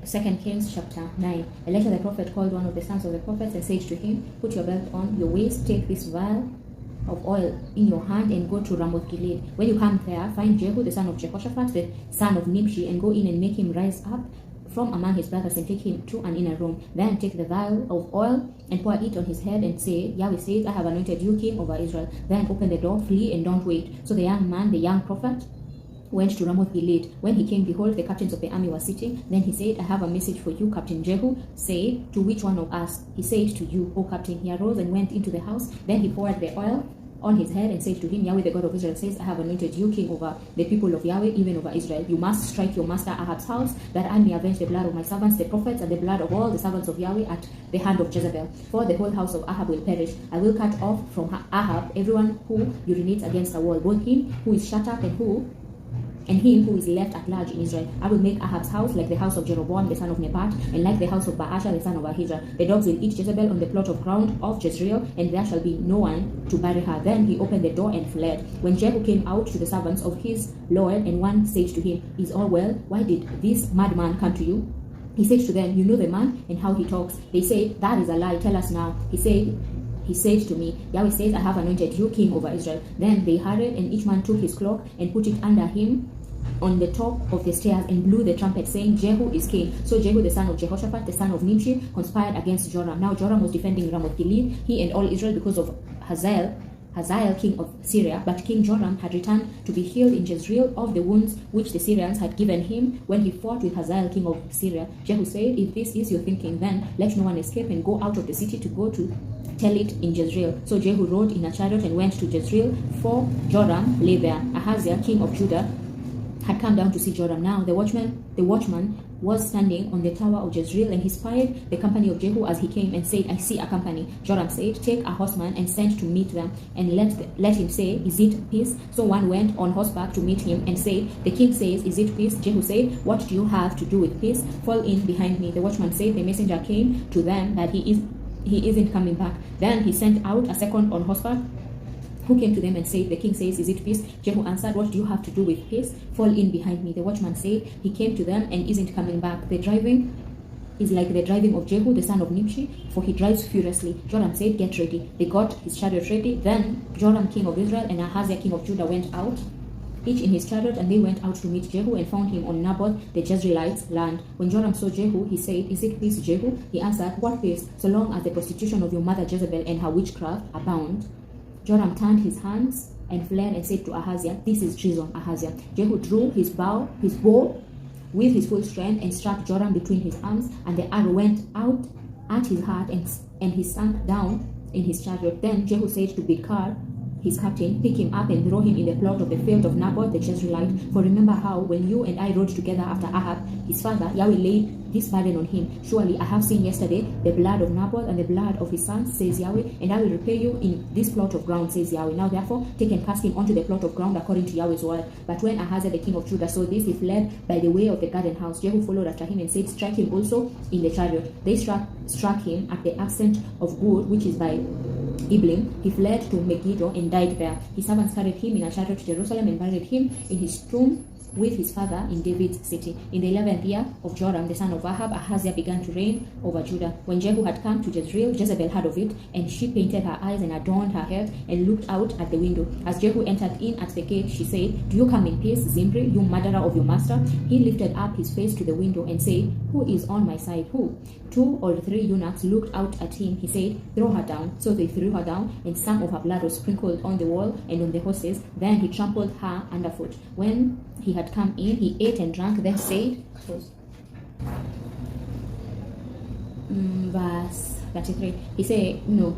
2 Kings chapter 9. And later the prophet called one of the sons of the prophets and said to him, put your belt on your waist, take this vial of oil in your hand and go to Ramoth Gilead. When you come there, find Jehu the son of Jehoshaphat, the son of Nimshi, and go in and make him rise up from among his brothers and take him to an inner room. Then take the vial of oil and pour it on his head and say, Yahweh says, I have anointed you king over Israel. Then open the door, flee, and don't wait. So the young man, the young prophet, went to Ramoth Gilead. When he came, behold, the captains of the army were sitting. Then he said, I have a message for you, Captain Jehu. Say, to which one of us? He said, to you, O captain. He arose and went into the house. Then he poured the oil on his head and said to him, Yahweh the God of Israel says, I have anointed you king over the people of Yahweh, even over Israel. You must strike your master Ahab's house, that I may avenge the blood of my servants, the prophets, and the blood of all the servants of Yahweh at the hand of Jezebel. For the whole house of Ahab will perish. I will cut off from Ahab everyone who urinates against the wall, both him who is shut up and him who is left at large in Israel. I will make Ahab's house like the house of Jeroboam the son of Nebat, and like the house of Baasha the son of Ahijah. The dogs will eat Jezebel on the plot of ground of Jezreel, and there shall be no one to bury her. Then he opened the door and fled. When Jehu came out to the servants of his lord, and one said to him, Is all well? Why did this madman come to you? He said to them, You know the man and how he talks. They said, That is a lie. Tell us now. He said to me, Yahweh says, I have anointed you king over Israel. Then they hurried, and each man took his cloak and put it under him on the top of the stairs and blew the trumpet, saying, Jehu is king. So Jehu the son of Jehoshaphat, the son of Nimshi, conspired against Joram. Now Joram was defending Ramoth Gilead, he and all Israel, because of Hazael king of Syria. But King Joram had returned to be healed in Jezreel of the wounds which the Syrians had given him when he fought with Hazael king of Syria. Jehu said, If this is your thinking, then let no one escape and go out of the city to go to tell it in Jezreel. So Jehu rode in a chariot and went to Jezreel, for Joram lay there. Ahaziah king of Judah had come down to see Joram. Now the watchman was standing on the tower of Jezreel, and he spied the company of Jehu as he came and said, I see a company. Joram said, Take a horseman and send to meet them, and let him say, Is it peace? So one went on horseback to meet him and said, The king says, Is it peace? Jehu said, What do you have to do with peace? Fall in behind me. The watchman said, The messenger came to them that he isn't coming back. Then he sent out a second on horseback, who came to them and said, The king says, Is it peace? Jehu answered, What do you have to do with peace? Fall in behind me. The watchman said, He came to them and isn't coming back. The driving is like the driving of Jehu the son of Nimshi, for he drives furiously. Joram said, Get ready. They got his chariot ready. Then Joram king of Israel and Ahaziah king of Judah went out, each in his chariot, and they went out to meet Jehu and found him on Naboth the Jezreelite's land. When Joram saw Jehu, he said, Is it peace, Jehu? He answered, What peace? So long as the prostitution of your mother Jezebel and her witchcraft abound. Joram turned his hands and fled and said to Ahaziah, This is treason, Ahaziah. Jehu drew his bow with his full strength and struck Joram between his arms, and the arrow went out at his heart, and he sank down in his chariot. Then Jehu said to Bidkar, his captain, Pick him up and throw him in the plot of the field of Naboth the Jezreelite. For remember how, when you and I rode together after Ahab, his father, Yahweh laid this burden on him. Surely I have seen yesterday the blood of Naboth and the blood of his sons, says Yahweh, and I will repay you in this plot of ground, says Yahweh. Now therefore take and cast him onto the plot of ground according to Yahweh's word. But when Ahaziah the king of Judah saw this, he fled by the way of the garden house. Jehu followed after him and said, Strike him also in the chariot. They struck him at the ascent of Good, which is by Iblim. He fled to Megiddo and died there. His servants carried him in a chariot to Jerusalem and buried him in his tomb with his father in David's city. In the 11th year of Joram, the son of Ahab, Ahaziah began to reign over Judah. When Jehu had come to Jezreel, Jezebel heard of it, and she painted her eyes and adorned her hair and looked out at the window. As Jehu entered in at the gate, she said, Do you come in peace, Zimri, you murderer of your master? He lifted up his face to the window and said, Who is on my side? Who? 2 or 3 eunuchs looked out at him. He said, Throw her down. So they threw her down, and some of her blood was sprinkled on the wall and on the horses. Then he trampled her underfoot. When he had come in, he ate and drank, then said, verse 33. He said, no.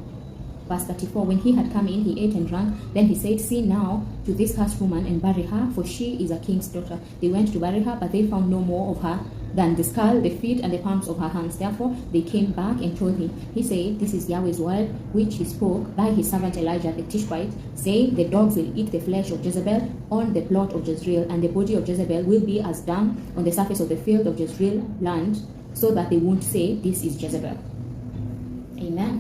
Verse 34, when he had come in, he ate and drank. Then he said, See now to this cursed woman and bury her, for she is a king's daughter. They went to bury her, but they found no more of her than the skull, the feet, and the palms of her hands. Therefore they came back and told him. He said, This is Yahweh's word, which he spoke by his servant Elijah the Tishbite, saying, The dogs will eat the flesh of Jezebel on the plot of Jezreel, and the body of Jezebel will be as dung on the surface of the field of Jezreel land, so that they won't say, This is Jezebel. Amen.